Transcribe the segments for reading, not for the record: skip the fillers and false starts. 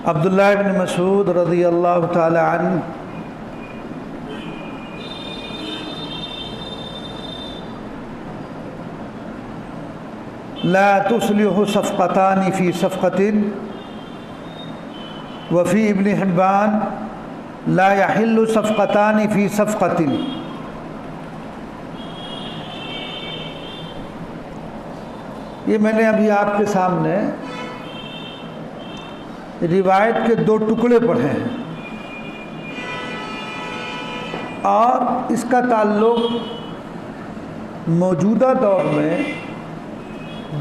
عبداللہ بن مسعود رضی اللہ تعالی عنہ لا تصلح صفقتان فی صفقۃ وفی ابن حبان لا يحل صفقتان فی صفقۃ۔ یہ میں نے ابھی آپ کے سامنے روایت کے دو ٹکڑے پڑھے ہیں اور اس کا تعلق موجودہ دور میں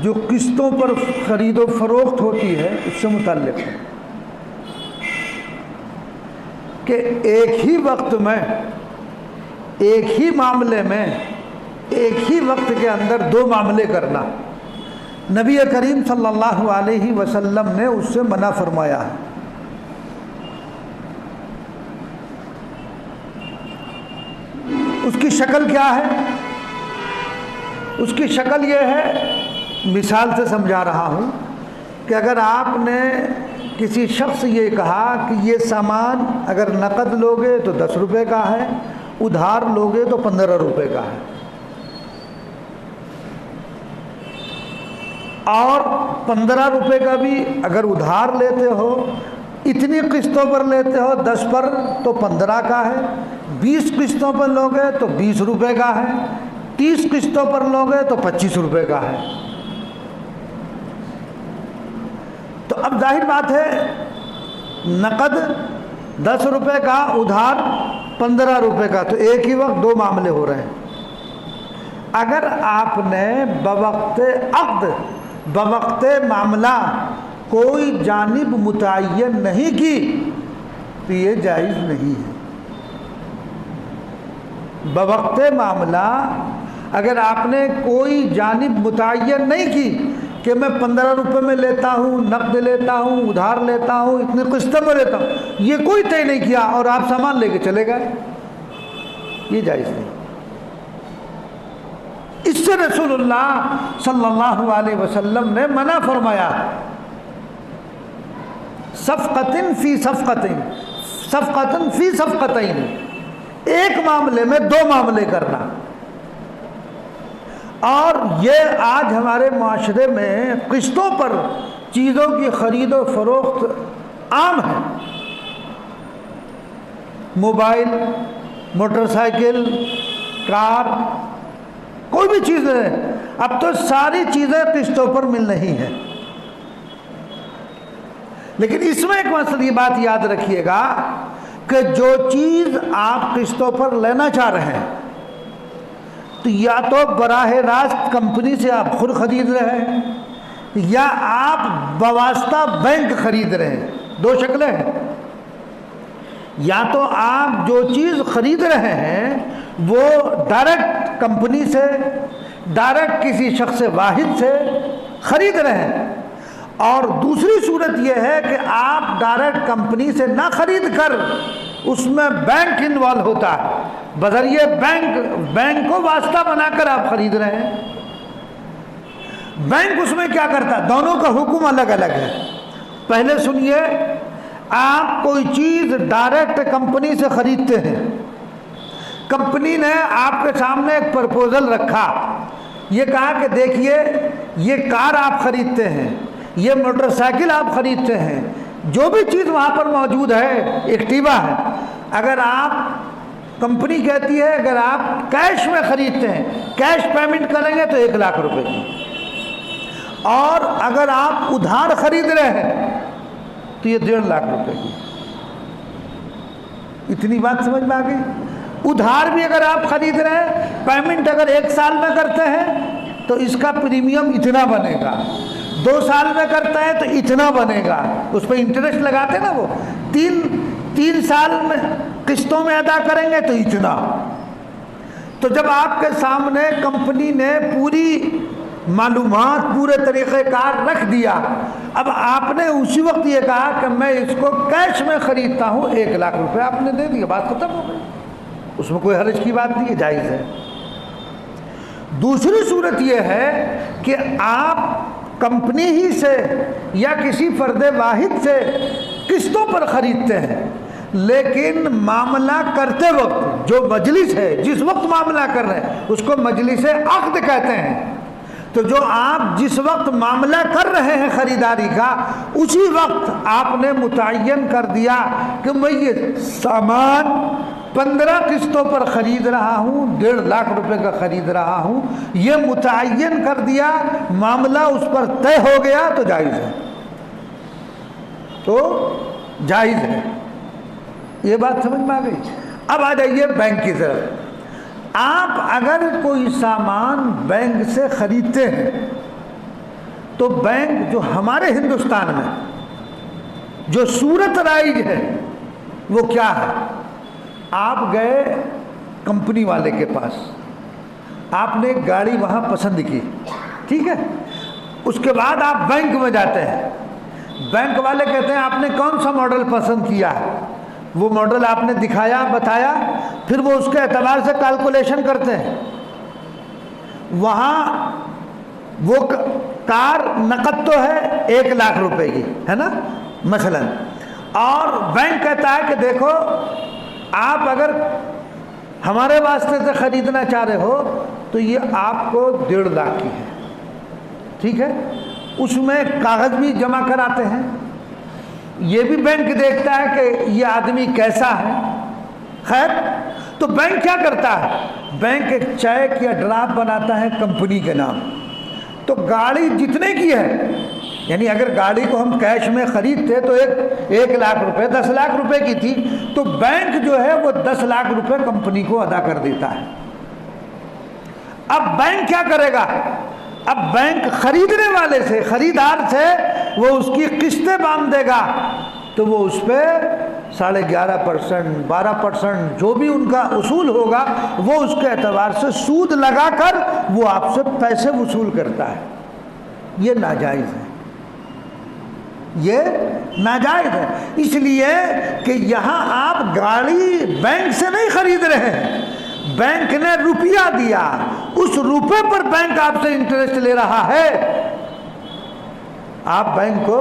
جو قسطوں پر خرید و فروخت ہوتی ہے اس سے متعلق ہے کہ ایک ہی وقت میں ایک ہی معاملے میں ایک ہی وقت کے اندر دو معاملے کرنا نبی کریم صلی اللہ علیہ وسلم نے اس سے منع فرمایا ہے۔ اس کی شکل کیا ہے؟ اس کی شکل یہ ہے، مثال سے سمجھا رہا ہوں کہ اگر آپ نے کسی شخص یہ کہا کہ یہ سامان اگر نقد لوگے تو 10 روپے کا ہے، ادھار لوگے تو 15 روپے کا ہے، اور 15 روپے کا بھی اگر ادھار لیتے ہو، اتنی قسطوں پر لیتے ہو 10 پر تو 15 کا ہے، 20 قسطوں پر لوگے تو 20 روپے کا ہے، 30 قسطوں پر لوگے تو 25 روپے کا ہے۔ تو اب ظاہر بات ہے نقد 10 روپے کا، ادھار 15 روپے کا، تو ایک ہی وقت دو معاملے ہو رہے ہیں۔ اگر آپ نے بوقت عقد بوقت معاملہ کوئی جانب متعین نہیں کی تو یہ جائز نہیں ہے۔ بوقت معاملہ اگر آپ نے کوئی جانب متعین نہیں کی کہ میں 15 روپے میں لیتا ہوں، نقد لیتا ہوں، ادھار لیتا ہوں، اتنے قسطوں میں لیتا ہوں، یہ کوئی طے نہیں کیا اور آپ سامان لے کے چلے گئے، یہ جائز نہیں۔ اس سے رسول اللہ صلی اللہ علیہ وسلم نے منع فرمایا، صفقۃ فی صفقۃ، صفقۃ فی صفقتین، ایک معاملے میں دو معاملے کرنا۔ اور یہ آج ہمارے معاشرے میں قسطوں پر چیزوں کی خرید و فروخت عام ہے۔ موبائل، موٹر سائیکل، کار، کوئی بھی چیز ہے، اب تو ساری چیزیں قسطوں پر مل رہی ہیں۔ لیکن اس میں ایک مسئلہ، یہ بات یاد رکھیے گا کہ جو چیز آپ قسطوں پر لینا چاہ رہے ہیں تو یا تو براہ راست کمپنی سے آپ خود خرید رہے ہیں یا آپ بواسطہ بینک خرید رہے ہیں، دو شکلیں ہیں۔ یا تو آپ جو چیز خرید رہے ہیں وہ ڈائریکٹ کمپنی سے، ڈائریکٹ کسی شخص واحد سے خرید رہے ہیں، اور دوسری صورت یہ ہے کہ آپ ڈائریکٹ کمپنی سے نہ خرید کر اس میں بینک انوالو ہوتا ہے، بذریعہ بینک کو واسطہ بنا کر آپ خرید رہے ہیں۔ بینک اس میں کیا کرتا ہے؟ دونوں کا حکم الگ الگ ہے۔ پہلے سنیے، آپ کوئی چیز ڈائریکٹ کمپنی سے خریدتے ہیں، کمپنی نے آپ کے سامنے ایک پرپوزل رکھا، یہ کہا کہ دیکھیے یہ کار آپ خریدتے ہیں، یہ موٹر سائیکل آپ خریدتے ہیں، جو بھی چیز وہاں پر موجود ہے ایکٹیوا ہے، اگر آپ کمپنی کہتی ہے اگر آپ کیش میں خریدتے ہیں، کیش پیمنٹ کریں گے تو 1 لاکھ روپے کی، اور اگر آپ ادھار خرید رہے ہیں تو یہ 1.5 لاکھ روپے کی۔ اتنی بات سمجھ میں آ گئی؟ ادھار بھی اگر آپ خرید رہے ہیں، پیمنٹ اگر 1 سال میں کرتے ہیں تو اس کا پریمیم اتنا بنے گا، 2 سال میں کرتا ہے تو اتنا بنے گا، اس پہ انٹرسٹ لگاتے ہیں نا، وہ 3 سال میں قسطوں میں ادا کریں گے تو اتنا۔ تو جب آپ کے سامنے کمپنی نے پوری معلومات، پورے طریقہ کار رکھ دیا، اب آپ نے اسی وقت یہ کہا کہ میں اس کو کیش میں خریدتا ہوں، 1 لاکھ روپے آپ نے دے دیا، بات ختم ہو گئی، اس میں کوئی حرج کی بات نہیں ہے، جائز ہے۔ دوسری صورت یہ ہے کہ آپ کمپنی ہی سے یا کسی فرد واحد سے قسطوں پر خریدتے ہیں، لیکن معاملہ کرتے وقت جو مجلس ہے، جس وقت معاملہ کر رہے ہیں اس کو مجلس عقد کہتے ہیں. تو جو آپ جس وقت معاملہ کر رہے ہیں خریداری کا، اسی وقت آپ نے متعین کر دیا کہ میں یہ سامان 15 قسطوں پر خرید رہا ہوں، 1.5 لاکھ روپے کا خرید رہا ہوں، یہ متعین کر دیا، معاملہ اس پر طے ہو گیا تو جائز ہے، تو جائز ہے. یہ بات سمجھ میں آ گئی. اب آ جائیے بینک کی طرف. آپ اگر کوئی سامان بینک سے خریدتے ہیں تو بینک جو ہمارے ہندوستان میں جو صورت رائج ہے وہ کیا ہے؟ آپ گئے کمپنی والے کے پاس، آپ نے ایک گاڑی وہاں پسند کی، ٹھیک ہے، اس کے بعد آپ بینک میں جاتے ہیں، بینک والے کہتے ہیں آپ نے کون سا ماڈل پسند کیا ہے، وہ ماڈل آپ نے دکھایا، بتایا، پھر وہ اس کے اعتبار سے کیلکولیشن کرتے ہیں. وہاں وہ کار نقد تو ہے 1 لاکھ روپے کی ہے نا مثلا، اور بینک کہتا ہے کہ دیکھو آپ اگر ہمارے واسطے سے خریدنا چاہ رہے ہو تو یہ آپ کو 1.5 لاکھ کی ہے، ٹھیک ہے. اس میں کاغذ بھی جمع کراتے ہیں، یہ بھی بینک دیکھتا ہے کہ یہ آدمی کیسا ہے. خیر، تو بینک کیا کرتا ہے؟ بینک ایک چیک یا ڈرافٹ بناتا ہے کمپنی کے نام. تو گاڑی جتنے کی ہے، یعنی اگر گاڑی کو ہم کیش میں خریدتے تو 1 لاکھ روپے 10 لاکھ روپے کی تھی، تو بینک جو ہے وہ 10 لاکھ روپے کمپنی کو ادا کر دیتا ہے. اب بینک کیا کرے گا؟ اب بینک خریدنے والے سے، خریدار سے وہ اس کی قسطیں باندھ دے گا، تو وہ اس پہ 11.5%، 12% جو بھی ان کا اصول ہوگا وہ اس کے اعتبار سے سود لگا کر وہ آپ سے پیسے وصول کرتا ہے. یہ ناجائز ہے، یہ ناجائز ہے. اس لیے کہ یہاں آپ گاڑی بینک سے نہیں خرید رہے ہیں، بینک نے روپیہ دیا، اس روپے پر بینک آپ سے انٹرسٹ لے رہا ہے، آپ بینک کو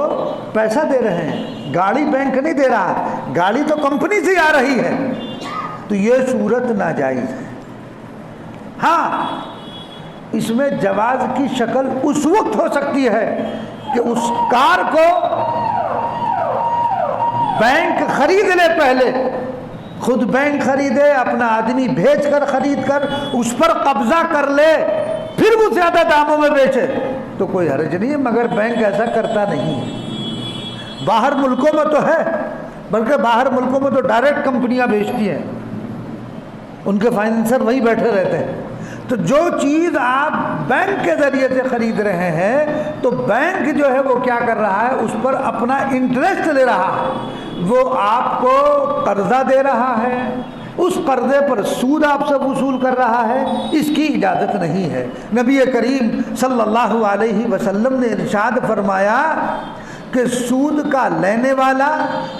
پیسہ دے رہے ہیں، گاڑی بینک نہیں دے رہا، گاڑی تو کمپنی سے آ رہی ہے. تو یہ صورت ناجائز ہے. ہاں، اس میں جواز کی شکل اس وقت ہو سکتی ہے کہ اس کار کو بینک خرید لے، پہلے خود بینک خریدے، اپنا آدمی بھیج کر خرید کر اس پر قبضہ کر لے، پھر وہ زیادہ داموں میں بیچے تو کوئی حرج نہیں ہے، مگر بینک ایسا کرتا نہیں ہے. باہر ملکوں میں تو ہے، بلکہ باہر ملکوں میں تو ڈائریکٹ کمپنیاں بیچتی ہیں، ان کے فائنینسر وہی بیٹھے رہتے ہیں. تو جو چیز آپ بینک کے ذریعے سے خرید رہے ہیں تو بینک جو ہے وہ کیا کر رہا ہے؟ اس پر اپنا انٹرسٹ لے رہا ہے، وہ آپ کو قرضہ دے رہا ہے، اس قرضے پر سود آپ سے وصول کر رہا ہے. اس کی اجازت نہیں ہے. نبی کریم صلی اللہ علیہ وسلم نے ارشاد فرمایا کہ سود کا لینے والا،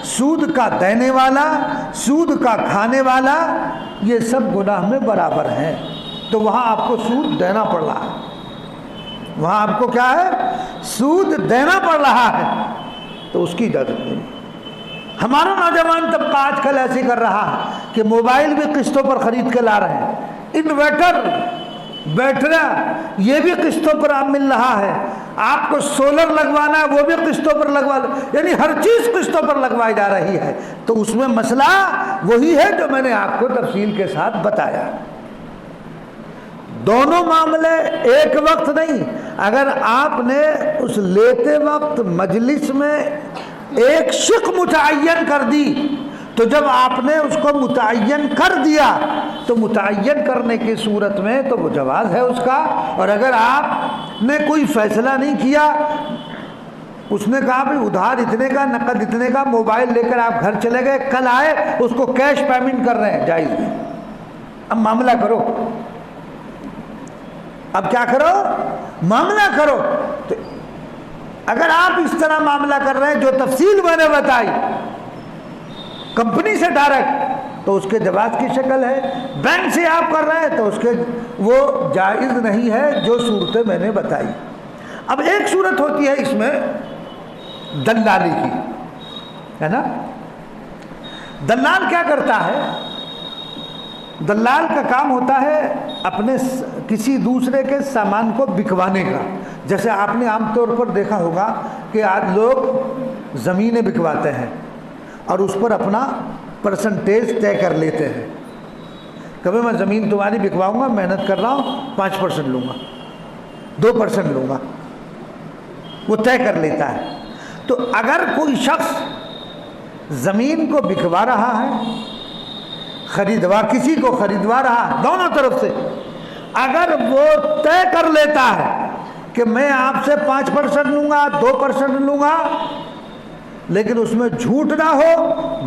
سود کا دینے والا، سود کا کھانے والا، یہ سب گناہ میں برابر ہیں. تو وہاں آپ کو سود دینا پڑ رہا ہے، وہاں آپ کو کیا ہے؟ سود دینا پڑ رہا ہے، تو اس کی اجازت نہیں. ہمارا نوجوان طبقہ آج کل ایسے کر رہا ہے کہ موبائل بھی قسطوں پر خرید کے لا رہے ہیں، انورٹر، بیٹری یہ بھی قسطوں پر آپ مل رہا ہے، آپ کو سولر لگوانا ہے وہ بھی قسطوں پر لگوا، یعنی ہر چیز قسطوں پر لگوائی جا رہی ہے. تو اس میں مسئلہ وہی ہے جو میں نے آپ کو تفصیل کے ساتھ بتایا. دونوں معاملے ایک وقت نہیں. اگر آپ نے اس لیتے وقت مجلس میں ایک شق متعین کر دی تو جب آپ نے اس کو متعین کر دیا تو متعین کرنے کی صورت میں تو وہ جواز ہے اس کا. اور اگر آپ نے کوئی فیصلہ نہیں کیا، اس نے کہا بھائی ادھار اتنے کا، نقد اتنے کا، موبائل لے کر آپ گھر چلے گئے، کل آئے اس کو کیش پیمنٹ کر رہے ہیں، جائز نہیں. اب معاملہ کرو، اب کیا کرو؟ معاملہ کرو. تو اگر آپ اس طرح معاملہ کر رہے ہیں جو تفصیل میں نے بتائی، کمپنی سے ڈائریکٹ، تو اس کے جواز کی شکل ہے، بینک سے آپ کر رہے ہیں تو اس کے وہ جائز نہیں ہے جو صورتیں میں نے بتائی۔ اب ایک صورت ہوتی ہے اس میں دلالی کی، ہے نا۔ دلال کیا کرتا ہے؟ دلال کا کام ہوتا ہے اپنے کسی دوسرے کے سامان کو بکوانے کا۔ جیسے آپ نے عام طور پر دیکھا ہوگا کہ آج لوگ زمینیں بکواتے ہیں اور اس پر اپنا پرسنٹیج طے کر لیتے ہیں۔ کبھی میں زمین تمہاری بکواؤں گا، محنت کر رہا ہوں، 5% لوں گا، 2% لوں گا، وہ طے کر لیتا ہے۔ تو اگر کوئی شخص زمین کو بکوا رہا ہے، کسی کو خریدوا رہا ہے، دونوں طرف سے اگر وہ طے کر لیتا ہے کہ میں آپ سے 5% لوں گا، 2% لوں گا، لیکن اس میں جھوٹ نہ ہو،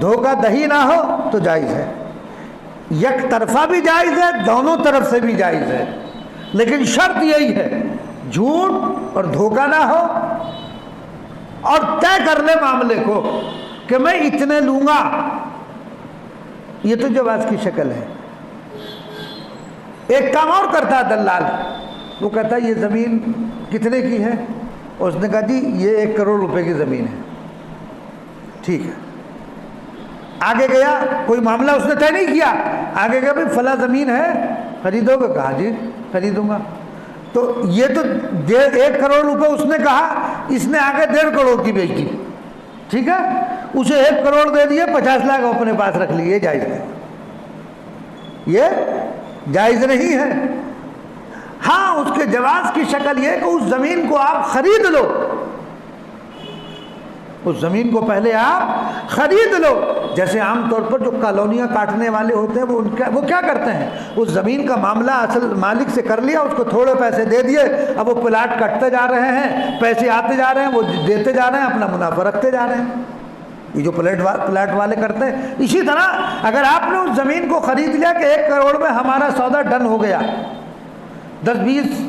دھوکہ دہی نہ ہو، تو جائز ہے۔ یک طرفہ بھی جائز ہے، دونوں طرف سے بھی جائز ہے، لیکن شرط یہی ہے جھوٹ اور دھوکہ نہ ہو، اور طے کر لے معاملے کو کہ میں اتنے لوں گا۔ یہ تو جواز کی شکل ہے۔ ایک کام اور کرتا ہے دلال، وہ کہتا ہے یہ زمین کتنے کی ہے؟ اس نے کہا جی یہ 1 کروڑ روپے کی زمین ہے۔ ٹھیک ہے، آگے گیا، کوئی معاملہ اس نے طے نہیں کیا، آگے گیا بھائی فلاں زمین ہے، خریدو گے؟ کہا جی خریدوں گا۔ تو یہ تو 1 کروڑ روپے اس نے کہا، اس نے آگے 1.5 کروڑ کی بیچ دی، ٹھیک ہے، اسے 1 کروڑ دے دیے، 50 لاکھ اپنے پاس رکھ لیے، یہ جائز ہے؟ یہ جائز نہیں ہے۔ ہاں اس کے جواز کی شکل یہ کہ اس زمین کو آپ خرید لو، اس زمین کو پہلے آپ خرید لو۔ جیسے عام طور پر جو کالونیاں کاٹنے والے ہوتے ہیں وہ کیا کرتے ہیں، اس زمین کا معاملہ اصل مالک سے کر لیا، اس کو تھوڑے پیسے دے دیے، اب وہ پلاٹ کٹتے جا رہے ہیں، پیسے آتے جا رہے ہیں، وہ دیتے جا رہے ہیں، اپنا منافع رکھتے جا رہے ہیں۔ یہ جو پلاٹ والے کرتے ہیں، اسی طرح اگر آپ نے اس زمین کو خرید لیا کہ 1 کروڑ میں ہمارا سودا ڈن ہو گیا، 10-20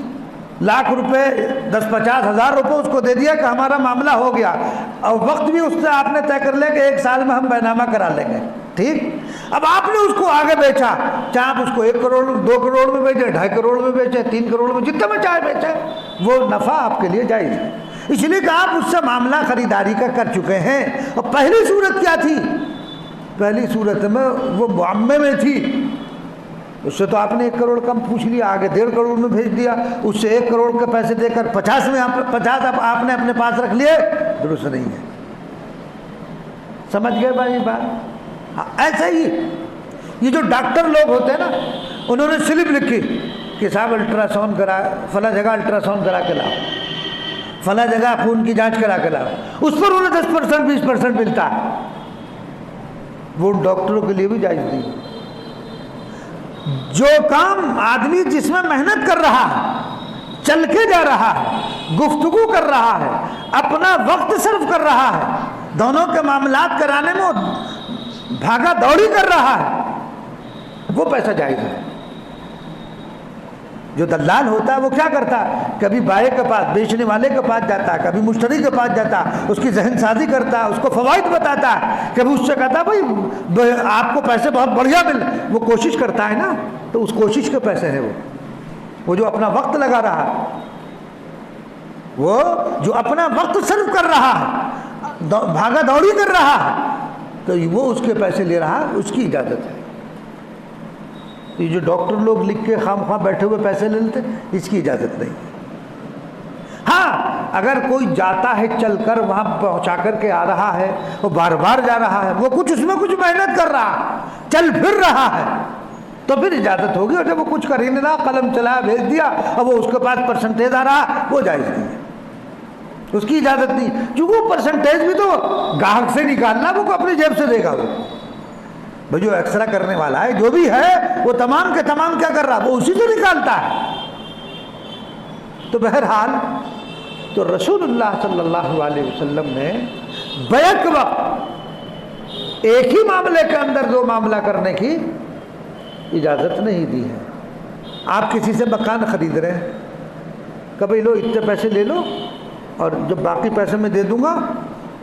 لاکھ روپے، 10-50 ہزار روپے اس کو دے دیا کہ ہمارا معاملہ ہو گیا، اور وقت بھی اس سے آپ نے طے کر لیا کہ 1 سال میں ہم بینامہ کرا لیں گے، ٹھیک۔ اب آپ نے اس کو آگے بیچا، چاہے آپ اس کو 1 کروڑ 2 کروڑ میں بیچے، 2.5 کروڑ میں بیچے، 3 کروڑ میں، جتنے میں چاہے بیچے، وہ نفع آپ کے لیے جائز ہے، اس لیے کہ آپ اس سے معاملہ خریداری کا کر چکے ہیں۔ اور پہلی صورت کیا تھی؟ پہلی صورت میں وہ معاملے میں تھی، اس سے تو آپ نے 1 کروڑ کم پوچھ لیا، آگے 1.5 کروڑ میں بھیج دیا، اس سے 1 کروڑ کے پیسے دے کر 50 میں 50 آپ نے اپنے پاس رکھ لیے، درست نہیں ہے۔ سمجھ گئے بھائی بات؟ ہاں ایسے ہی یہ جو ڈاکٹر لوگ ہوتے ہیں نا، انہوں نے سلپ لکھی کہ صاحب الٹرا ساؤنڈ کرا، فلاں جگہ الٹرا ساؤنڈ کرا کے لاؤ، فلاں جگہ خون کی جانچ کرا کے لاؤ، اس پر انہیں 10% 20% ملتا ہے، وہ ڈاکٹروں کے لیے بھی جائز نہیں۔ جو کام آدمی جس میں محنت کر رہا ہے، چل کے جا رہا ہے، گفتگو کر رہا ہے، اپنا وقت صرف کر رہا ہے، دونوں کے معاملات کرانے میں بھاگا دوڑی کر رہا ہے، وہ پیسہ جائز ہے۔ جو دلال ہوتا ہے وہ کیا کرتا ہے، کبھی بائع کے پاس، بیچنے والے کے پاس جاتا ہے، کبھی مشتری کے پاس جاتا ہے، اس کی ذہن سازی کرتا ہے، اس کو فوائد بتاتا ہے، کبھی اس سے کہتا ہے بھائی آپ کو پیسے بہت بڑھیا مل، وہ کوشش کرتا ہے نا، تو اس کوشش کے پیسے ہیں وہ جو اپنا وقت لگا رہا ہے، وہ جو اپنا وقت صرف کر رہا ہے، بھاگا دوڑی کر رہا ہے، تو وہ اس کے پیسے لے رہا ہے، اس کی اجازت ہے۔ یہ جو ڈاکٹر لوگ لکھ کے خام خواہ بیٹھے ہوئے پیسے لے لیتے، اس کی اجازت نہیں۔ ہاں اگر کوئی جاتا ہے چل کر وہاں پہنچا کر کے آ رہا ہے، وہ بار بار جا رہا ہے، وہ کچھ اس میں کچھ محنت کر رہا ہے، چل پھر رہا ہے، تو پھر اجازت ہوگی، اور جب وہ کچھ کر ہی نہیں رہا، قلم چلایا بھیج دیا، اور وہ اس کے پاس پرسنٹیج آ رہا، وہ جائز نہیں ہے، اس کی اجازت نہیں، کیونکہ وہ پرسنٹیج بھی تو گاہک سے نکالنا، وہ اپنی جیب سے دے گا، وہ جو ایکسرا کرنے والا ہے جو بھی ہے وہ تمام کے تمام کیا کر رہا ہے، وہ اسی سے نکالتا ہے۔ تو بہرحال تو رسول اللہ صلی اللہ علیہ وسلم نے بیک وقت ایک ہی معاملے کے اندر 2 معاملہ کرنے کی اجازت نہیں دی ہے۔ آپ کسی سے مکان خرید رہے ہیں، کبھی لو اتنے پیسے لے لو، اور جب باقی پیسے میں دے دوں گا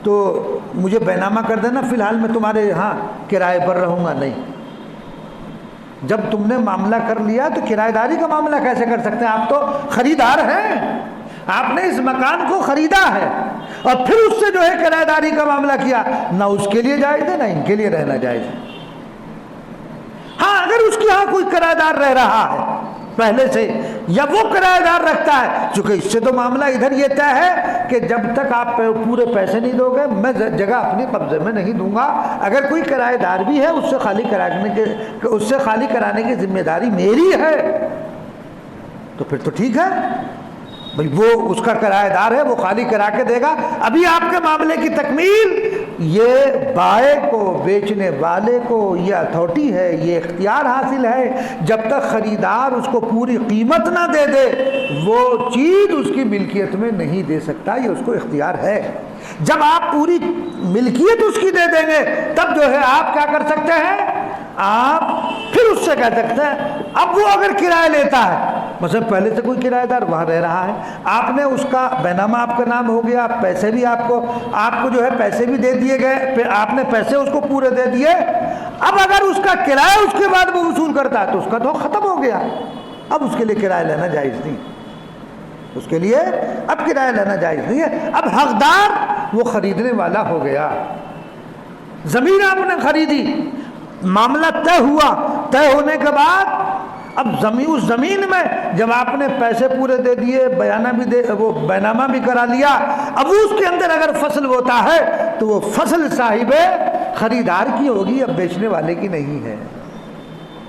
تو مجھے بینامہ کر دینا، فی الحال میں تمہارے یہاں کرائے پر رہوں گا، نہیں، جب تم نے معاملہ کر لیا تو کرایہ داری کا معاملہ کیسے کر سکتے ہیں؟ آپ تو خریدار ہیں، آپ نے اس مکان کو خریدا ہے اور پھر اس سے جو ہے کرایہ داری کا معاملہ کیا، نہ اس کے لیے جائز ہے نہ ان کے لیے رہنا جائز ہے۔ ہاں اگر اس کے ہاں کوئی کرایہ دار رہ رہا ہے پہلے سے یا وہ کرایہ دار رکھتا ہے، چونکہ اس سے تو معاملہ ادھر یہ طے ہے کہ جب تک آپ پورے پیسے نہیں دو گے میں جگہ اپنی قبضے میں نہیں دوں گا۔ اگر کوئی کرایہ دار بھی ہے اس سے خالی کرانے کی ذمہ داری میری ہے تو پھر تو ٹھیک ہے بھئی، وہ اس کا کرایہ دار ہے، وہ خالی کرا کے دے گا۔ ابھی آپ کے معاملے کی تکمیل یہ بائع کو، بیچنے والے کو یہ اتھارٹی ہے، یہ اختیار حاصل ہے، جب تک خریدار اس کو پوری قیمت نہ دے دے وہ چیز اس کی ملکیت میں نہیں دے سکتا، یہ اس کو اختیار ہے۔ جب آپ پوری ملکیت اس کی دے دیں گے تب جو ہے آپ کیا کر سکتے ہیں، آپ پھر اس سے کہہ سکتے ہیں۔ اب وہ اگر کرایہ لیتا ہے، مثلا پہلے سے کوئی کرایہ دار وہاں رہ رہا ہے، آپ نے اس کا بینامہ آپ کا نام ہو گیا، پیسے بھی آپ کو جو ہے پیسے بھی دے دیے گئے، پھر آپ نے پیسے اس کو پورے دے دیے، اب اگر اس کا کرایہ اس کے بعد وہ وصول کرتا ہے تو اس کا تو ختم ہو گیا، اب اس کے لیے کرایہ لینا جائز نہیں، اس کے لیے اب کرایہ لینا جائز نہیں ہے۔ اب حقدار وہ خریدنے والا ہو گیا، زمین آپ نے خریدی، معاملہ طے ہوا، طے ہونے کے بعد اب اس زمین میں جب آپ نے پیسے پورے دے دیے، وہ بینامہ بھی کرا لیا، اب اس کے اندر اگر فصل ہوتا ہے تو وہ فصل صاحب خریدار کی ہوگی، اب بیچنے والے کی نہیں ہے۔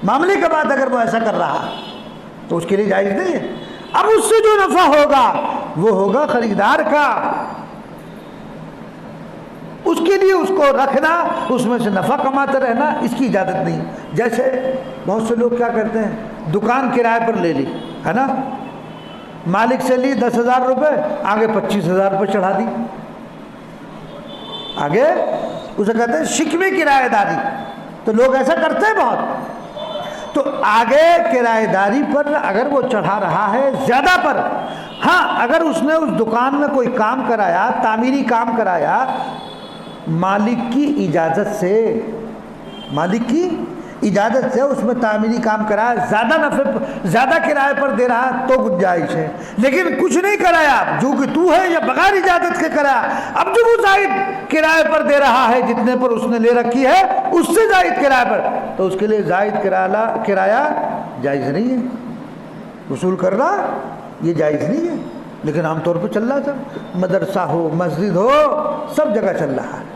معاملے کے بعد اگر وہ ایسا کر رہا تو اس کے لیے جائز نہیں ہے۔ اب اس سے جو نفع ہوگا وہ ہوگا خریدار کا، اس کے لیے اس کو رکھنا، اس میں سے نفع کماتے رہنا اس کی اجازت نہیں۔ جیسے بہت سے لوگ کیا کرتے ہیں، دکان کرائے پر لے لی ہے نا، مالک سے لی 10,000 روپے، آگے 25,000 روپے چڑھا دی، آگے اسے کہتے ہیں شکوی کرایہ داری، تو لوگ ایسا کرتے ہیں بہت۔ تو آگے کرایہ داری پر اگر وہ چڑھا رہا ہے زیادہ پر، ہاں اگر اس نے اس دکان میں کوئی کام کرایا، تعمیری کام کرایا، مالک کی اجازت سے، مالک کی اجازت سے اس میں تعمیری کام کرایا، زیادہ کرائے پر دے رہا تو گنجائش ہے، لیکن کچھ نہیں کرایا، جو کہ تو ہے یا بغیر اجازت کے کرایا، اب جو وہ زائد کرائے پر دے رہا ہے جتنے پر اس نے لے رکھی ہے اس سے زائد کرائے پر، تو اس کے لیے زائد کرایہ جائز نہیں ہے، وصول کرنا یہ جائز نہیں ہے۔ لیکن عام طور پہ چل رہا تھا، مدرسہ ہو، مسجد ہو، سب جگہ چل رہا ہے۔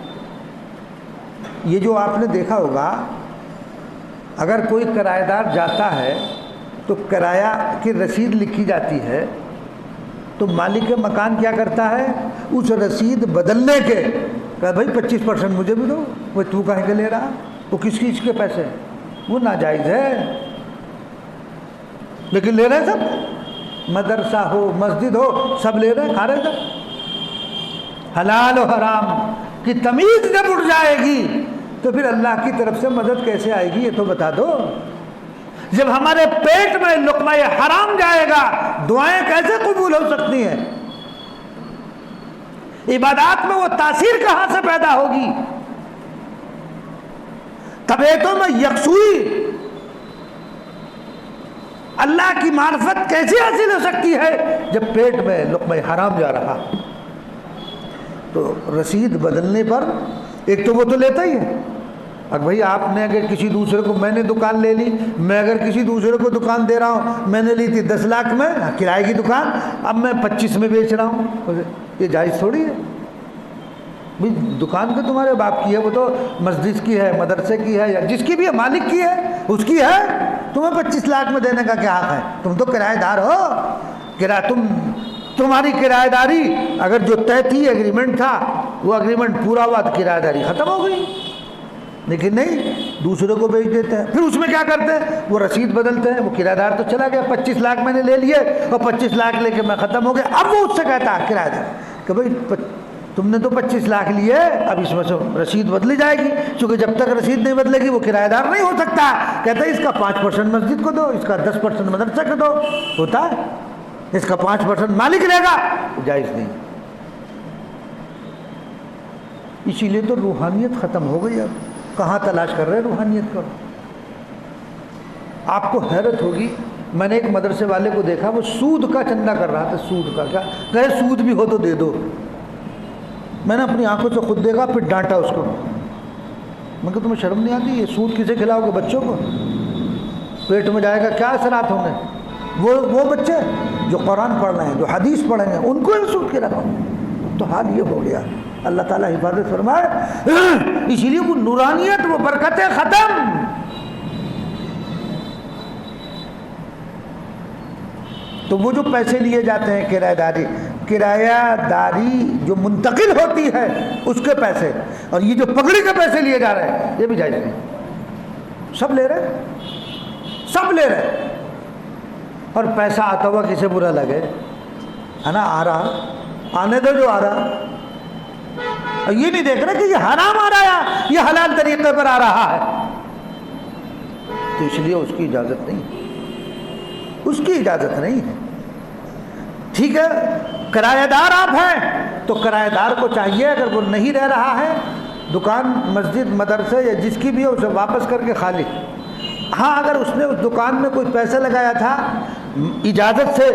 یہ جو آپ نے دیکھا ہوگا، اگر کوئی کرایہ دار جاتا ہے تو کرایہ کی رسید لکھی جاتی ہے، تو مالک مکان کیا کرتا ہے، اس رسید بدلنے کے کہ بھائی 25% مجھے بھی دو، وہ تو کہیں کے لے رہا، وہ کس چیز کے پیسے، وہ ناجائز ہے، لیکن لے رہے سب، مدرسہ ہو مسجد ہو سب لے رہے، کھا رہے سب۔ حلال و حرام کی تمیز جب اٹھ جائے گی تو پھر اللہ کی طرف سے مدد کیسے آئے گی، یہ تو بتا دو۔ جب ہمارے پیٹ میں لقمہ حرام جائے گا دعائیں کیسے قبول ہو سکتی ہیں، عبادات میں وہ تاثیر کہاں سے پیدا ہوگی، طبیعتوں میں یکسوئی، اللہ کی معرفت کیسے حاصل ہو سکتی ہے جب پیٹ میں لقمہ حرام جا رہا۔ تو رسید بدلنے پر ایک تو وہ تو لیتا ہی ہے، اب بھائی آپ نے اگر کسی دوسرے کو، میں نے دکان لے لی، میں اگر کسی دوسرے کو دکان دے رہا ہوں، میں نے لی تھی 10 لاکھ میں کرائے کی دکان، اب میں 25 میں بیچ رہا ہوں، یہ جائز تھوڑی ہے بھائی، دکان تو تمہارے باپ کی ہے، وہ تو مسجد کی ہے، مدرسے کی ہے، یا جس کی بھی ہے، مالک کی ہے، اس کی ہے، تمہیں 25 لاکھ میں دینے کا کیا حق ہے، تم تو کرایہ دار ہو، تمہاری کرایہ داری اگر جو طے تھی ایگریمنٹ تھا وہ ایگریمنٹ پورا ہوا تو کرایہ داری ختم ہو گئی، لیکن نہیں، دوسرے کو بیچ دیتے ہیں، پھر اس میں کیا کرتے ہیں، وہ رسید بدلتے ہیں، وہ کرایہ دار تو چلا گیا، 25 لاکھ میں نے لے لیے اور 25 لاکھ لے کے میں ختم ہو گیا، اب وہ اس سے کہتا ہے کرایہ دار کہ بھائی تم نے تو 25 لاکھ لیے، اب اس میں سے رسید بدلی جائے گی، چونکہ جب تک رسید نہیں بدلے گی وہ کرایہ دار نہیں ہو سکتا، کہتا ہے اس کا 5% مسجد کو دو، اس کا 10% مدرسہ کو دو، ہوتا ہے، اس کا 5% مالک لے گا، جائز نہیں۔ اسی لیے تو روحانیت ختم ہو گئی، اب کہاں تلاش کر رہے روحانیت کو، آپ کو حیرت ہوگی، میں نے ایک مدرسے والے کو دیکھا، وہ سود کا چندہ کر رہا تھا، سود کا، کیا کہے سود بھی ہو تو دے دو۔ میں نے اپنی آنکھوں سے خود دیکھا، پھر ڈانٹا اس کو، میں کہ تمہیں شرم نہیں آتی؟ یہ سود کسے کھلاؤ گے؟ بچوں کو، پیٹ میں جائے گا، کیا اثرات ہوں گے؟ وہ بچے جو قرآن پڑھ رہے ہیں، جو حدیث پڑھیں گے، ان کو ہی سود کھلاؤ۔ تو حال یہ ہو گیا۔ اللہ تعالیٰ حفاظت فرمائے، اسی لیے وہ نورانیت، وہ برکتیں ختم۔ تو وہ جو پیسے لیے جاتے ہیں کرایہ داری جو منتقل ہوتی ہے اس کے پیسے، اور یہ جو پگڑی کے پیسے لیے جا رہے ہیں، یہ بھی جائز نہیں، سب لے رہے، سب لے رہے۔ اور پیسہ آتا ہوا کسے برا لگے، ہے نا؟ آ رہا، آنے دو جو آ رہا، اور یہ نہیں دیکھ رہے کہ یہ حرام آ رہا ہے، یہ حلال طریقے پر آ رہا ہے، تو اس لیے اس کی اجازت نہیں، اس کی اجازت نہیں ہے۔ ٹھیک ہے، کرایہ دار آپ ہیں تو کرایہ دار کو چاہیے، اگر وہ نہیں رہ رہا ہے، دکان، مسجد، مدرسے یا جس کی بھی ہے، اسے واپس کر کے خالی۔ ہاں اگر اس نے اس دکان میں کوئی پیسہ لگایا تھا اجازت سے،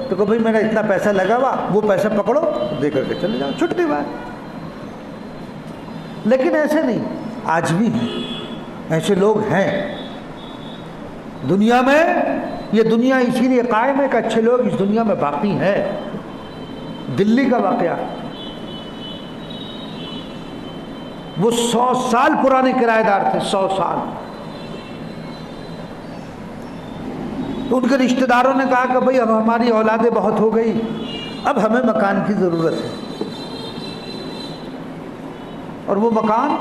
تو کہ بھائی میرا اتنا پیسہ لگا ہوا، وہ پیسہ پکڑو، دے کر کے چلے جاؤ، چھٹی بات۔ لیکن ایسے نہیں، آج بھی ہیں ایسے لوگ ہیں دنیا میں۔ یہ دنیا اسی لیے قائم ہے کہ اچھے لوگ اس دنیا میں باقی ہیں۔ دلی کا واقعہ، وہ 100 سال پرانے کرایہ دار تھے، 100 سال۔ تو ان کے رشتہ داروں نے کہا کہ بھائی اب ہماری اولادیں بہت ہو گئی، اب ہمیں مکان کی ضرورت ہے۔ اور وہ مکان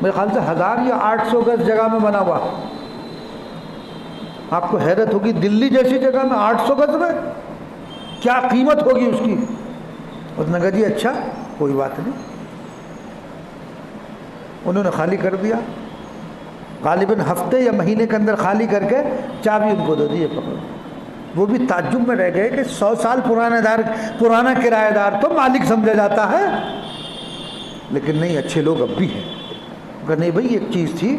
میرے خیال سے 1000 یا 800 گز جگہ میں بنا ہوا۔ آپ کو حیرت ہوگی، دلی جیسی جگہ میں 800 گز میں کیا قیمت ہوگی اس کی؟ اس نے کہا جی اچھا کوئی بات نہیں۔ انہوں نے خالی کر دیا، غالباً ہفتے یا مہینے کے اندر خالی کر کے چابی ان کو دے دی، پکڑو۔ وہ بھی تعجب میں رہ گئے کہ 100 سال پرانا کرایہ دار تو مالک سمجھا جاتا ہے، لیکن نہیں، اچھے لوگ اب بھی ہیں۔ کہ نہیں بھائی، ایک چیز تھی،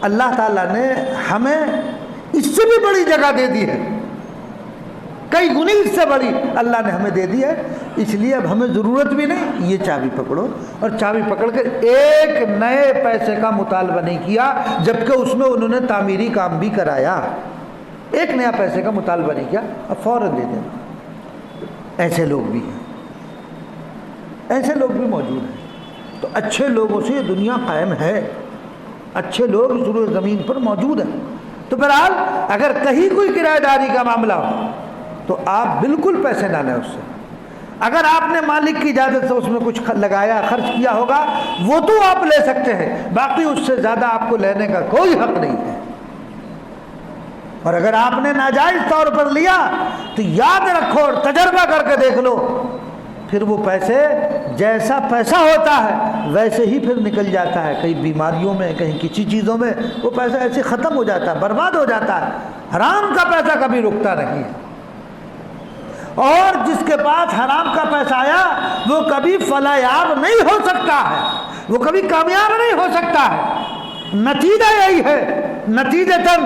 اللہ تعالیٰ نے ہمیں اس سے بھی بڑی جگہ دے دی ہے، کئی گنی اس سے بڑی اللہ نے ہمیں دے دی ہے، اس لیے اب ہمیں ضرورت بھی نہیں، یہ چابی پکڑو۔ اور چابی پکڑ کے ایک نئے پیسے کا مطالبہ نہیں کیا، جبکہ اس میں انہوں نے تعمیری کام بھی کرایا، ایک نیا پیسے کا مطالبہ نہیں کیا، اب فوراً دے دینا۔ ایسے لوگ بھی ہیں، ایسے لوگ بھی موجود ہیں۔ تو اچھے لوگوں سے یہ دنیا قائم ہے، اچھے لوگ ضرور زمین پر موجود ہیں۔ تو بہرحال اگر کہیں کوئی کرایہ داری کا معاملہ ہو تو آپ بالکل پیسے نہ لیں اس سے۔ اگر آپ نے مالک کی اجازت سے اس میں کچھ لگایا، خرچ کیا ہوگا، وہ تو آپ لے سکتے ہیں، باقی اس سے زیادہ آپ کو لینے کا کوئی حق نہیں ہے۔ اور اگر آپ نے ناجائز طور پر لیا تو یاد رکھو اور تجربہ کر کے دیکھ لو، پھر وہ پیسے جیسا پیسہ ہوتا ہے ویسے ہی پھر نکل جاتا ہے، کہیں بیماریوں میں، کہیں کسی چیزوں میں، وہ پیسہ ایسے ختم ہو جاتا ہے، برباد ہو جاتا ہے۔ حرام کا پیسہ کبھی رکتا نہیں ہے، اور جس کے پاس حرام کا پیسہ آیا وہ کبھی فلاح نہیں ہو سکتا ہے، وہ کبھی کامیاب نہیں ہو سکتا ہے۔ نتیجہ یہی ہے، نتیجتاً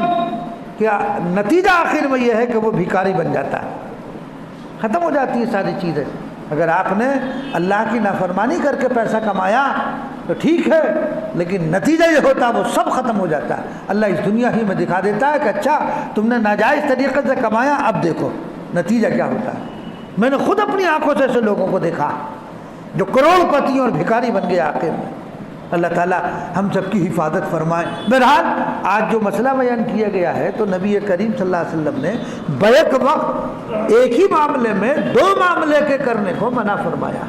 کیا نتیجہ آخر میں یہ ہے کہ وہ بھکاری بن جاتا ہے، ختم ہو جاتی ہے ساری چیزیں۔ اگر آپ نے اللہ کی نافرمانی کر کے پیسہ کمایا تو ٹھیک ہے، لیکن نتیجہ یہ ہوتا ہے وہ سب ختم ہو جاتا ہے۔ اللہ اس دنیا ہی میں دکھا دیتا ہے کہ اچھا تم نے ناجائز طریقے سے کمایا، اب دیکھو نتیجہ کیا ہوتا ہے۔ میں نے خود اپنی آنکھوں سے ایسے لوگوں کو دیکھا جو کروڑ پتی اور بھکاری بن گئے آخر میں۔ اللہ تعالیٰ ہم سب کی حفاظت فرمائے۔ بہرحال آج جو مسئلہ بیان کیا گیا ہے تو نبی کریم صلی اللہ علیہ وسلم نے بیک وقت ایک ہی معاملے میں 2 معاملے کے کرنے کو منع فرمایا،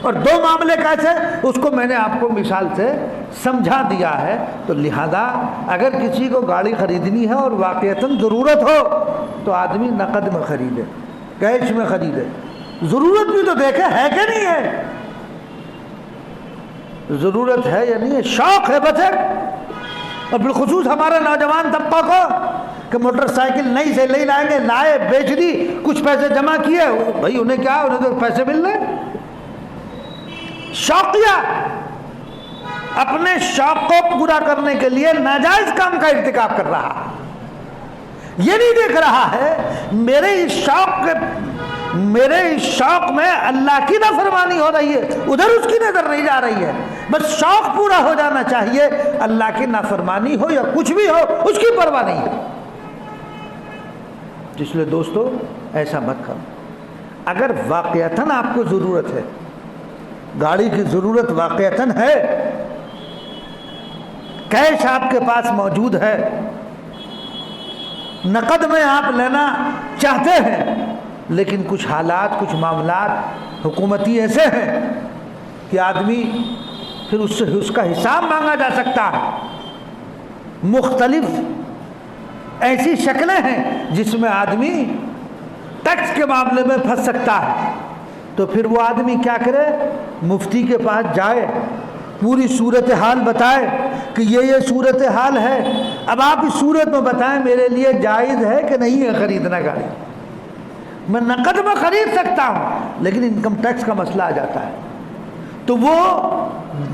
اور 2 معاملے کیسے اس کو میں نے آپ کو مثال سے سمجھا دیا ہے۔ تو لہذا اگر کسی کو گاڑی خریدنی ہے اور واقعتاً ضرورت ہو تو آدمی نقد میں خریدے، کیش میں خریدے، ضرورت بھی تو دیکھے ہے کہ نہیں ہے، ضرورت ہے یا نہیں ہے، شوق ہے بس ایک۔ اور بالخصوص ہمارا نوجوان طبقہ کو کہ موٹر سائیکل نئی سے لے لائیں گے، لائے، بیچ دی، کچھ پیسے جمع کیے، بھائی انہیں کیا، انہیں تو پیسے مل رہے۔ شوقیہ اپنے شوق کو پورا کرنے کے لیے ناجائز کام کا ارتکاب کر رہا، یہ نہیں دیکھ رہا ہے میرے اس شوق میں اللہ کی نافرمانی ہو رہی ہے، ادھر اس کی نظر نہیں جا رہی ہے، بس شوق پورا ہو جانا چاہیے، اللہ کی نافرمانی ہو یا کچھ بھی ہو اس کی پرواہ نہیں ہے۔ اس لیے دوستو ایسا مت کرو۔ اگر واقعتاً آپ کو ضرورت ہے، گاڑی کی ضرورت واقعتاً ہے، کیش آپ کے پاس موجود ہے، نقد میں آپ لینا چاہتے ہیں، لیکن کچھ حالات، کچھ معاملات حکومتی ایسے ہیں کہ آدمی پھر اس سے اس کا حساب مانگا جا سکتا ہے، مختلف ایسی شکلیں ہیں جس میں آدمی ٹیکس کے معاملے میں پھنس سکتا ہے، تو پھر وہ آدمی کیا کرے؟ مفتی کے پاس جائے، پوری صورتحال بتائے کہ یہ صورتحال ہے، اب آپ اس صورت میں بتائیں میرے لیے جائز ہے کہ نہیں ہے خریدنا گاڑی؟ میں نقد میں خرید سکتا ہوں لیکن انکم ٹیکس کا مسئلہ آ جاتا ہے، تو وہ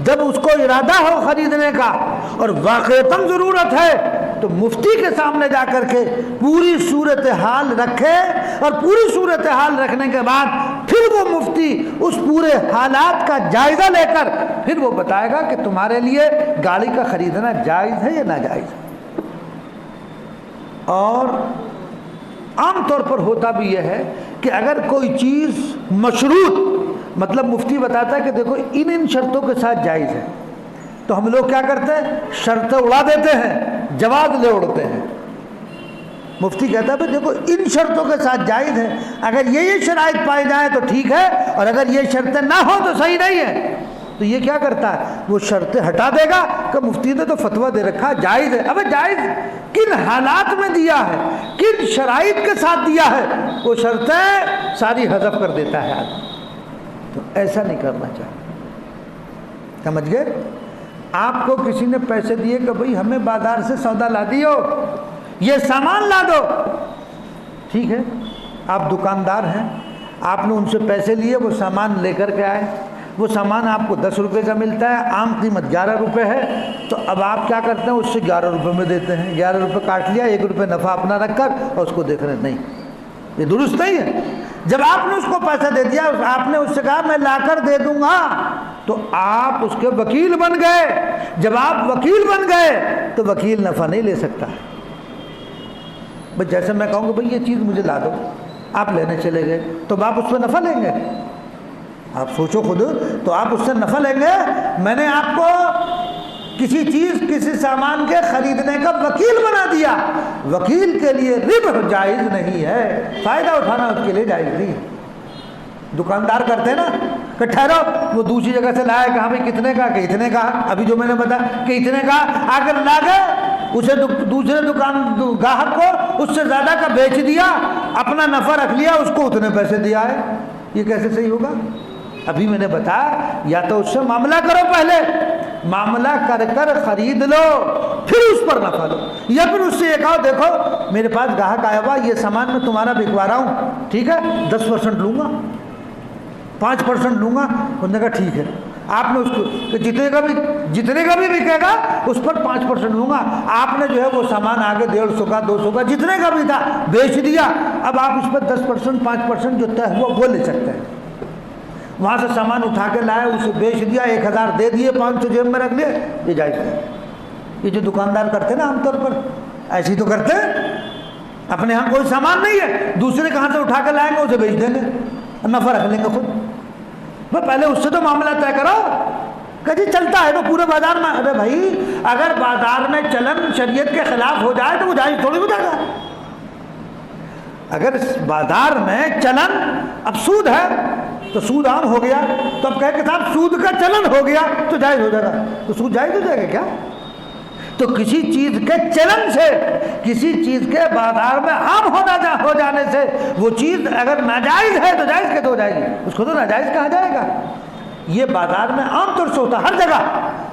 جب اس کو ارادہ ہو خریدنے کا اور واقعتاً ضرورت ہے تو مفتی کے سامنے جا کر کے پوری صورتحال رکھے، اور پوری صورتحال رکھنے کے بعد پھر وہ مفتی اس پورے حالات کا جائزہ لے کر پھر وہ بتائے گا کہ تمہارے لیے گاڑی کا خریدنا جائز ہے یا ناجائز ہے۔ اور عام طور پر ہوتا بھی یہ ہے کہ اگر کوئی چیز مشروط، مطلب مفتی بتاتا ہے کہ دیکھو ان شرطوں کے ساتھ جائز ہے، تو ہم لوگ کیا کرتے ہیں؟ شرطیں اڑا دیتے ہیں، جواز لے اڑتے ہیں۔ مفتی کہتا ہے بھائی دیکھو ان شرطوں کے ساتھ جائز ہے، اگر یہ شرائط پائی جائیں تو ٹھیک ہے، اور اگر یہ شرطیں نہ ہوں تو صحیح نہیں ہے۔ تو یہ کیا کرتا ہے؟ وہ شرطیں ہٹا دے گا کہ مفتی نے تو فتویٰ دے رکھا جائز ہے۔ ابے جائز کن حالات میں دیا ہے، کن شرائط کے ساتھ دیا ہے، وہ شرطیں ساری حذف کر دیتا ہے آدمی۔ تو ایسا نہیں کرنا چاہیے، سمجھ گئے؟ آپ کو کسی نے پیسے دیے کہ بھئی ہمیں بازار سے سودا لا دیو، یہ سامان لا دو، ٹھیک ہے، آپ دکاندار ہیں، آپ نے ان سے پیسے لیے، وہ سامان لے کر کے آئے، وہ سامان آپ کو 10 روپے کا ملتا ہے، عام قیمت 11 روپے ہے، تو اب آپ کیا کرتے ہیں؟ اس سے 11 روپے میں دیتے ہیں، 11 روپے کاٹ لیا، 1 روپے نفع اپنا رکھ کر اور اس کو دیکھ رہے ہیں، نہیں، یہ درست نہیں ہے۔ جب آپ نے اس کو پیسہ دے دیا، آپ نے اس سے کہا میں لا کر دے دوں گا، تو آپ اس کے وکیل بن گئے۔ جب آپ وکیل بن گئے تو وکیل نفع نہیں لے سکتا۔ بس جیسے میں کہوں گا بھئی یہ چیز مجھے لا دو، آپ لینے چلے گئے، تو آپ اس پہ نفع لیں گے؟ آپ سوچو خود، تو آپ اس سے نفع لیں گے؟ میں نے آپ کو کسی چیز، کسی سامان کے خریدنے کا وکیل بنا دیا، وکیل کے لیے ربح جائز نہیں ہے، فائدہ اٹھانا اس کے لیے جائز نہیں ہے۔ دکاندار کرتے ہیں نا کہ ٹھہرو، وہ دوسری جگہ سے لایا، کہا بھائی کتنے کا؟ کہ اتنے کا، ابھی جو میں نے بتایا کہ اتنے کا، اگر لا گئے اسے دوسرے گاہک کو اس سے زیادہ کا بیچ دیا، اپنا نفع رکھ لیا، اس کو اتنے پیسے دیا ہے، یہ کیسے صحیح ہوگا؟ ابھی میں نے بتایا یا تو اس سے معاملہ کرو، پہلے معاملہ کر کر خرید لو، پھر اس پر نفع لو، یا پھر اس سے یہ کہو دیکھو میرے پاس گاہک آیا ہوا، یہ سامان میں تمہارا بکوا رہا ہوں، ٹھیک ہے 10% لوں گا، 5% لوں گا۔ انہوں نے کہا ٹھیک ہے، آپ نے اس کو کہ جتنے کا بھی بکے گا اس پر 5% لوں گا، آپ نے جو ہے وہ سامان آگے 150 کا 200 کا جتنے کا بھی تھا بیچ دیا، اب آپ اس پر 10% 5% جو طے ہوا وہ لے سکتے ہیں۔ وہاں سے سامان اٹھا کے لائے، اسے بیچ دیا، 1000 دے دیے، 500 جیب میں رکھ لیے، یہ جائز نہیں۔ یہ جو دکاندار کرتے ہیں نا عام طور پر ایسے ہی تو کرتے ہیں، اپنے ہاں کوئی سامان نہیں ہے، دوسرے کہاں سے اٹھا کے لائیں گے، اسے بیچ دیں گے، نفع رکھ لیں گے خود۔ بھائی پہلے اس سے تو معاملہ طے کرو کہ جی چلتا ہے تو پورے بازار میں۔ ارے بھائی اگر بازار میں چلن شریعت کے خلاف ہو جائے تو وہ جائز تھوڑی ہو جائے گا۔ اگر بازار میں چلن، اب سود ہے تو سود عام ہو گیا، تو اب کہے کہ صاحب سود کا چلن ہو گیا تو جائز ہو جائے گا، تو سود جائز ہو جائے گا کیا؟ تو کسی چیز کے چلن سے، کسی چیز کے بازار میں عام ہو جانے سے وہ چیز اگر ناجائز ہے تو جائز کیسے ہو جائے گی؟ اس کو تو ناجائز کہا جائے گا۔ یہ بازار میں عام طور سے ہوتا ہے ہر جگہ،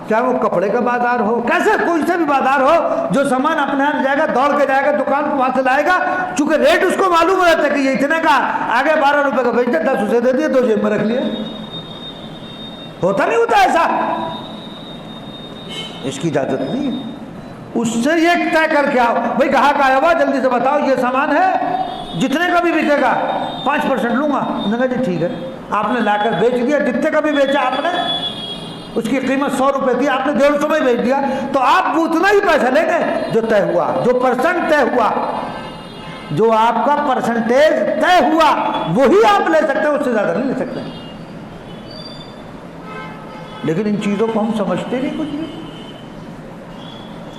چاہے وہ کپڑے کا بازار ہو، کیسے کوئی سے بھی بازار ہو، جو سامان اپنے یہاں جائے گا دوڑ کے جائے گا دکان کو، وہاں سے لائے گا، چونکہ ریٹ اس کو معلوم رہتا ہے کہ یہ اتنے کا، آگے 12 روپے کا بیچتے، 10 اسے دے دیے، 2 جیب میں رکھ لیے۔ ہوتا نہیں ہوتا ایسا؟ اس کی اجازت نہیں ہے۔ اس سے یہ طے کر کے آؤ، بھائی گاہک آیا ہوا جلدی سے بتاؤ یہ سامان ہے جتنے کا بھی بکے گا 5% لوں گا، انہوں نے کہا جی ٹھیک ہے، آپ نے لا کر بیچ دیا، جتنے کا بھی بیچا آپ نے، اس کی قیمت 100 روپے تھی، آپ نے 150 میں بیچ دیا، تو آپ اتنا ہی پیسہ لیں گے جو طے ہوا، جو پرسنٹ طے ہوا، جو آپ کا پرسنٹیج طے ہوا وہی آپ لے سکتے ہیں، اس سے زیادہ نہیں لے سکتے۔ لیکن ان چیزوں کو ہم سمجھتے نہیں کچھ بھی۔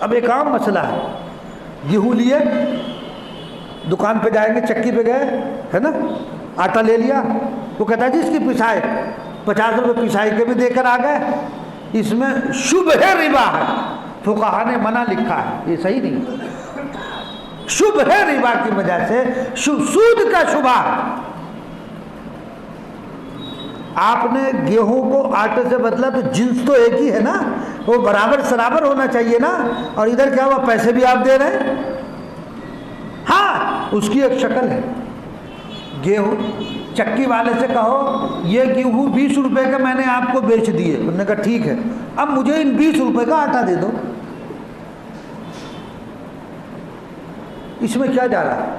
اب ایک عام مسئلہ ہے، گیہوں لیے دکان پہ جائیں گے، چکی پہ گئے ہے نا، آٹا لے لیا، وہ کہتا ہے جی اس کی پسائی 50 روپے پسائی کے بھی دے کر آ گئے، اس میں شبہ ربا ہے، فقہا نے منع لکھا ہے، یہ صحیح نہیں، شبہ ربا کی وجہ سے سود کا شبہ ہے۔ آپ نے گیہوں کو آٹے سے بدلا تو جنس تو ایک ہی ہے نا، وہ برابر سرابر ہونا چاہیے نا، اور ادھر کیا ہوا، پیسے بھی آپ دے رہے ہیں، ہاں اس کی ایک شکل ہے۔ گیہوں چکی والے سے کہو یہ گیہوں 20 روپے کا میں نے آپ کو بیچ دیے، انہوں نے کہا ٹھیک ہے، اب مجھے ان 20 روپے کا آٹا دے دو، اس میں کیا جا رہا ہے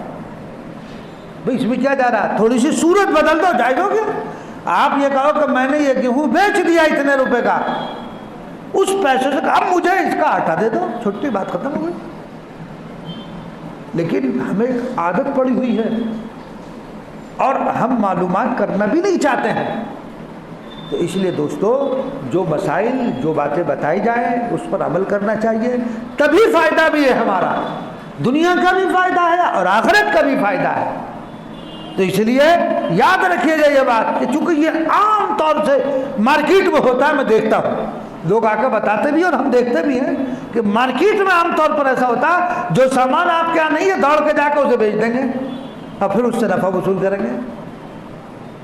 بھئی، اس میں کیا جا رہا ہے، تھوڑی سی صورت بدل دو، جائے گا کیا؟ آپ یہ کہو کہ میں نے یہ گیہوں بیچ دیا اتنے روپے کا، اس پیسے سے اب مجھے اس کا آٹا دے دو، چھوٹی بات ختم ہو گئی۔ لیکن ہمیں عادت پڑی ہوئی ہے اور ہم معلومات کرنا بھی نہیں چاہتے ہیں، تو اس لیے دوستو جو مسائل جو باتیں بتائی جائیں اس پر عمل کرنا چاہیے، تبھی فائدہ بھی ہے، ہمارا دنیا کا بھی فائدہ ہے اور آخرت کا بھی فائدہ ہے۔ تو اس لیے یاد رکھیے گا یہ بات کہ چونکہ یہ عام طور سے مارکیٹ میں ہوتا ہے، میں دیکھتا ہوں لوگ آ کے بتاتے بھی اور ہم دیکھتے بھی ہیں کہ مارکیٹ میں عام طور پر ایسا ہوتا ہے، جو سامان آپ کے یہاں نہیں ہے دوڑ کے جا کے اسے بیچ دیں گے اور پھر اس سے نفع وصول کریں گے۔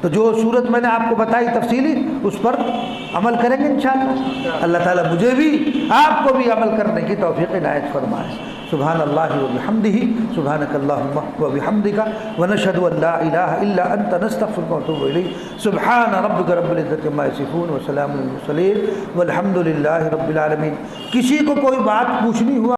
تو جو صورت میں نے آپ کو بتائی تفصیلی، اس پر عمل کریں گے انشاءاللہ۔ اللہ تعالیٰ مجھے بھی آپ کو بھی عمل کرنے کی توفیق عنایت فرمائے۔ سبحان اللہ وبحمدہ، سبحانک اللہم وبحمدک، ونشہد ان لا الہ الا انت، نستغفرک ونتوب الیک۔ سبحان ربک رب العزۃ عما یصفون وسلام علی المرسلین والحمد للہ رب العالمین۔ کسی کو کوئی بات پوچھنی ہوا